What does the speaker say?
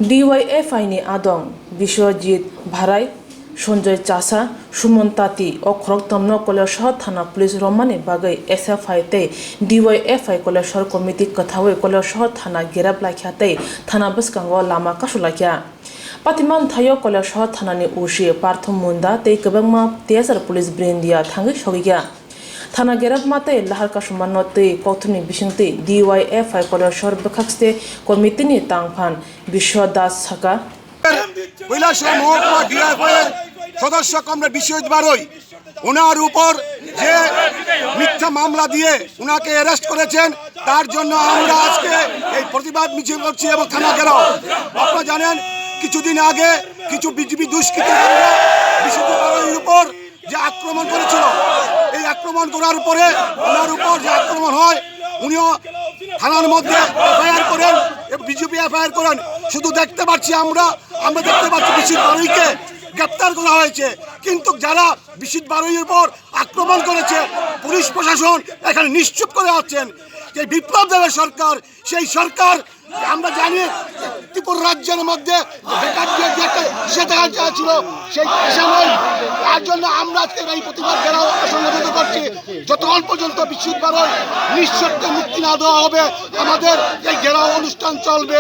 DYFIni adong Biswajit Bharai, Sanjoy Chasa, Suman Tati o khorokthamno KLS Thana Police rommani bagwi SFI te DYFI Kailashahar comitee kwthawi KLS Thana Gerebkha te Thana bwskango lama kasulaikha. Patima thaio KLS thanani OC Partha Munda te kwbangma TSR Police birindiya thangwi sogwikha. Thana Gerebkha te lahar Suman Tati kwthawi bisingte DYFI Kailashahar bwkhakste comitee ni tangphan Bishwa Das Sakha Kailashahar মহকুমা DYFI সদস্য comrade Biswajit Barai ওনার উপর যে মিথ্যা মামলা দিয়ে ওনাকে arrest করেছেন তার জন্য আমরা আজকে এই প্রতিবাদ মিছিল করছি এবং থানা ঘেরাও। আপনারা জানেন কিছুদিন আগে কিছু বিজেপি দুষ্কৃতিকারীরা বিশ্বজিৎ বারৈর উপর যে আক্রমণ করেছিল, এই আক্রমণ করার পরে ওনার উপর যে আক্রমণ হয় উনিও থানার মধ্যে এফআইআর করেন এবং বিজেপি এফআইআর করেন। শুধু দেখতে পাচ্ছি আমরা দেখতে পাচ্ছি বিশ্বজিৎ বারৈকে গ্রেপ্তার করা হয়েছে, কিন্তু যারা বিশ্বজিৎ বারৈর উপর আক্রমণ করেছে পুলিশ প্রশাসন এখানে নিশ্চুপ করে আছেন। যে বিপ্লব দেবের সরকার, সেই সরকার আমরা জানি ত্রিপুরা রাজ্যের মধ্যে ছিল সেই সময়, তার জন্য আমরা আজকে এই প্রতিবাদ ঘেরাও সংগঠিত করছি। যতক্ষণ পর্যন্ত বিশ্বজিৎ বারৈ নিঃশর্তে মুক্তি না দেওয়া হবে আমাদের এই ঘেরাও অনুষ্ঠান চলবে।